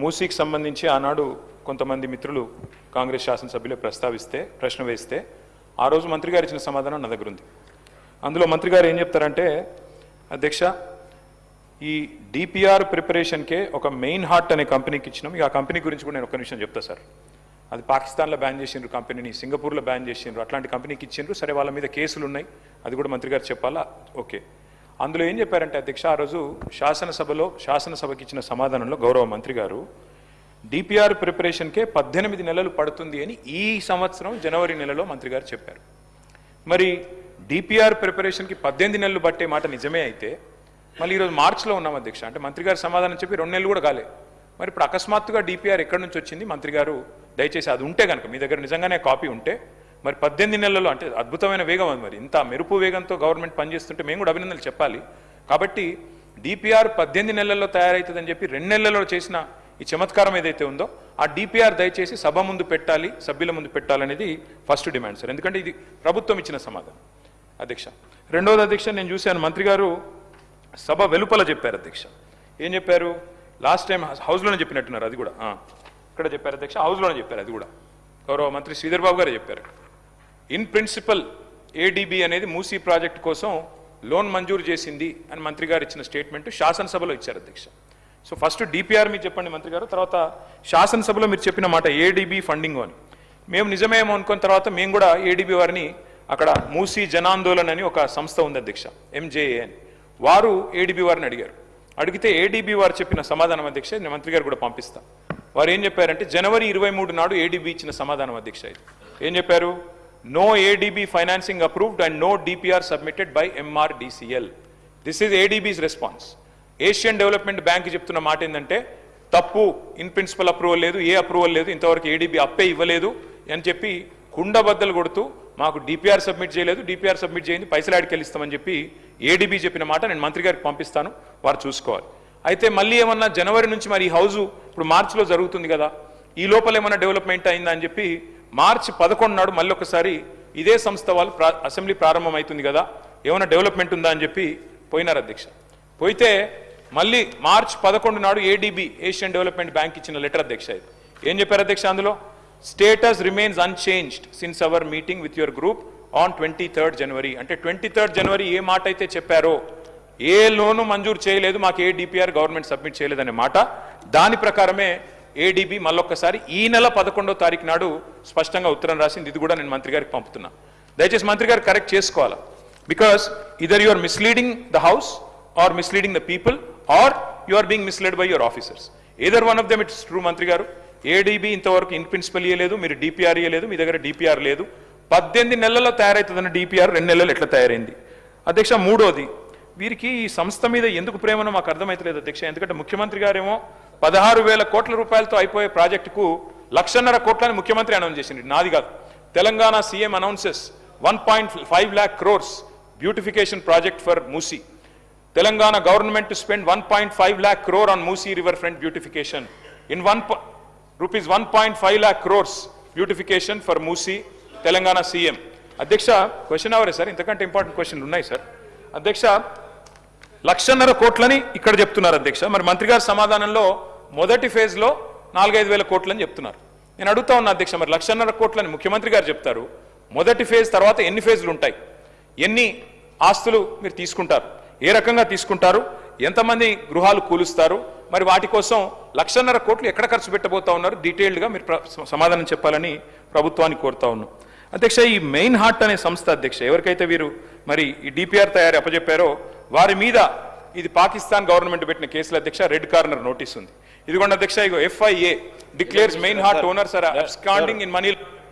మూసీకి సంబంధించి ఆనాడు కొంతమంది మిత్రులు కాంగ్రెస్ శాసనసభ్యులే ప్రశ్న వేస్తే ఆ రోజు మంత్రి గారు ఇచ్చిన సమాధానం నా దగ్గర ఉంది. అందులో మంత్రి గారు ఏం చెప్తారంటే, అధ్యక్ష ఈ డిపిఆర్ ప్రిపరేషన్కే ఒక మెయిన్ హార్ట్ అనే కంపెనీకి ఇచ్చినాం. ఇక ఆ కంపెనీ గురించి కూడా నేను ఒక నిమిషం చెప్తా సార్. అది పాకిస్తాన్లో బ్యాన్ చేసిండ్రు కంపెనీని, సింగపూర్లో బ్యాన్ చేసిండ్రు, అట్లాంటి కంపెనీకి ఇచ్చిండ్రు. సరే వాళ్ళ మీద కేసులు ఉన్నాయి, అది కూడా మంత్రి గారు చెప్పాలా, ఓకే. అందులో ఏం చెప్పారంటే అధ్యక్ష, ఆ రోజు శాసనసభకి ఇచ్చిన సమాధానంలో గౌరవ మంత్రి గారు డిపిఆర్ ప్రిపరేషన్కే 18 నెలలు పడుతుంది అని ఈ సంవత్సరం జనవరి నెలలో మంత్రి గారు చెప్పారు. మరి డిపిఆర్ ప్రిపరేషన్కి 18 నెలలు పట్టే మాట నిజమే అయితే మళ్ళీ ఈరోజు మార్చిలో ఉన్నాం అధ్యక్ష. అంటే మంత్రి గారు సమాధానం చెప్పి 2 నెలలు కూడా కాలే. మరి ఇప్పుడు అకస్మాత్తుగా డిపిఆర్ ఎక్కడి నుంచి వచ్చింది? మంత్రి గారు దయచేసి అది ఉంటే కనుక మీ దగ్గర నిజంగానే కాపీ ఉంటే, మరి 18 నెలల్లో అంటే అద్భుతమైన వేగం అది. మరి ఇంత మెరుపు వేగంతో గవర్నమెంట్ పనిచేస్తుంటే మేము కూడా అభినందనలు చెప్పాలి. కాబట్టి డిపిఆర్ 18 నెలల్లో తయారవుతుందని చెప్పి 2 నెలల్లో చేసిన ఈ చమత్కారం ఏదైతే ఉందో ఆ డిపిఆర్ దయచేసి సభ ముందు పెట్టాలి, సభ్యుల ముందు పెట్టాలనేది ఫస్ట్ డిమాండ్ సార్. ఎందుకంటే ఇది ప్రభుత్వం ఇచ్చిన సమాధానం అధ్యక్ష. రెండవది అధ్యక్ష, నేను చూశాను మంత్రి గారు సభ వెలుపల చెప్పారు అధ్యక్ష. ఏం చెప్పారు? లాస్ట్ టైం హౌస్లోనే చెప్పినట్టున్నారు, అది కూడా ఇక్కడ చెప్పారు అధ్యక్ష, హౌస్లోనే చెప్పారు. అది కూడా గౌరవ మంత్రి శ్రీధర్ బాబు గారే చెప్పారు. ఇన్ ప్రిన్సిపల్ ఏడీబీ అనేది మూసీ ప్రాజెక్ట్ కోసం లోన్ మంజూరు చేసింది అని మంత్రి గారు ఇచ్చిన స్టేట్మెంట్ శాసనసభలో ఇచ్చారు అధ్యక్ష. సో ఫస్ట్ డిపిఆర్ మీరు చెప్పండి మంత్రి గారు, తర్వాత శాసనసభలో మీరు చెప్పిన మాట ఏడీబీ ఫండింగ్ అని. మేము నిజమేమో అనుకున్న తర్వాత మేము కూడా ఏడీబీ వారిని అక్కడ మూసీ జనాందోళన్ అని ఒక సంస్థ ఉంది అధ్యక్ష, ఎంజేఏ అని, వారు ఏడీబీ వారిని అడిగారు. అడిగితే ఏడీబీ వారు చెప్పిన సమాధానం అధ్యక్ష నేను మంత్రి గారు కూడా పంపిస్తా. వారు ఏం చెప్పారంటే జనవరి 23 నాడు ఏడీబీ ఇచ్చిన సమాధానం అధ్యక్ష. ఏం చెప్పారు? No ADB financing approved and no DPR submitted by MRDCL. This is ADB's response. Asian Development Bank చెప్తున్న మాట ఏంటంటే తప్పు, ఇన్ ప్రిన్సిపల్ అప్రూవల్ లేదు, ఏ అప్రూవల్ లేదు, ఇంతవరకు ఏడీబీ అప్పే ఇవ్వలేదు అని చెప్పి కుండబద్దలు కొడుతూ మాకు డిపిఆర్ సబ్మిట్ చేయలేదు, డిపిఆర్ సబ్మిట్ చేయింది పైసలు ఆడికెళ్ళిస్తామని చెప్పి ఏడీబీ చెప్పిన మాట నేను మంత్రి గారికి పంపిస్తాను, వారు చూసుకోవాలి. అయితే మళ్ళీ ఏమన్నా జనవరి నుంచి మరి ఈ హౌజు ఇప్పుడు మార్చిలో జరుగుతుంది కదా, ఈ లోపల ఏమన్నా డెవలప్మెంట్ అయిందా అని చెప్పి మార్చి 11 నాడు మళ్ళీ ఒకసారి ఇదే సంస్థ వాళ్ళు అసెంబ్లీ ప్రారంభం అవుతుంది కదా, ఏమైనా డెవలప్మెంట్ ఉందా అని చెప్పి పోయినారు అధ్యక్ష. పోయితే మళ్ళీ మార్చి 11 నాడు ఏడీబీ ఏషియన్ డెవలప్మెంట్ బ్యాంక్ ఇచ్చిన లెటర్ అధ్యక్ష. ఏం చెప్పారు అధ్యక్ష అందులో? Status remains unchanged since our meeting with your group on 23rd జనవరి. అంటే 23rd జనవరి ఏ మాట అయితే చెప్పారో, ఏ లోను మంజూరు చేయలేదు, మాకు ఏ డిపిఆర్ గవర్నమెంట్ సబ్మిట్ చేయలేదనే మాట, దాని ప్రకారమే ఏడీబీ మళ్ళొక్కసారి ఈ నెల 11వ తారీఖు నాడు స్పష్టంగా ఉత్తరం రాసింది. ఇది కూడా నేను మంత్రి గారికి పంపుతున్నా. దయచేసి మంత్రి గారు కరెక్ట్ చేసుకోవాలా. Because either you are misleading the house or misleading the people or you are being misled by your officers. Either one of them it's true మంత్రి గారు. ఏడీబీ ఇంతవరకు ఇన్ ప్రిన్సిపల్ ఇయ్యలేదు, మీరు డిపిఆర్ ఇయ్యలేదు, మీ దగ్గర డిపిఆర్ లేదు. 18 నెలల్లో తయారవుతుందన్న డిపిఆర్ 2 నెలలు ఎట్లా తయారైంది అధ్యక్ష? మూడోది, వీరికి ఈ సంస్థ మీద ఎందుకు ప్రేమనో మాకు అర్థమైతలేదు అధ్యక్ష. ఎందుకంటే ముఖ్యమంత్రి గారేమో 16,000 కోట్ల రూపాయలతో అయిపోయే ప్రాజెక్టుకు 1,50,000 కోట్లని ముఖ్యమంత్రి అనౌన్స్ చేసింది, నాది కాదు. Telangana CM announces 1.5 lakh crores beautification project for Musi. Telangana government to spend 1.5 lakh crore on Musi river front beautification. In rupees 1.5 lakh crores beautification for Musi, Telangana CM. అధ్యక్ష క్వశ్చన్ అవరే సార్, ఇంతకంటే ఇంపార్టెంట్ క్వశ్చన్లు ఉన్నాయి సార్. అధ్యక్ష 1,50,000 కోట్లని ఇక్కడ చెప్తున్నారు అధ్యక్ష. మరి మంత్రి గారి సమాధానంలో మొదటి ఫేజ్లో 4,500 కోట్లని చెప్తున్నారు. నేను అడుగుతా ఉన్నా అధ్యక్ష, మరి 1,50,000 కోట్లని ముఖ్యమంత్రి గారు చెప్తారు, మొదటి ఫేజ్ తర్వాత ఎన్ని ఫేజ్లు ఉంటాయి, ఎన్ని ఆస్తులు మీరు తీసుకుంటారు, ఏ రకంగా తీసుకుంటారు, ఎంతమంది గృహాలు కూలుస్తారు, మరి వాటి కోసం 1,50,000 కోట్లు ఎక్కడ ఖర్చు పెట్టబోతా ఉన్నారు, డీటెయిల్డ్గా మీరు సమాధానం చెప్పాలని ప్రభుత్వాన్ని కోరుతా ఉన్నాం అధ్యక్ష. ఈ మెయిన్ హార్ట్ అనే సంస్థ అధ్యక్ష, ఎవరికైతే వీరు మరి ఈ డిపిఆర్ తయారీ అప్పచెప్పారో వారి మీద ఇది పాకిస్తాన్ గవర్నమెంట్ పెట్టిన కేసుల అధ్యక్ష రెడ్ కార్నర్ నోటీస్ ఉంది. ఇదిగోండి అధ్యక్ష, ఇగో FIA declares Meinhardt owners are absconding in money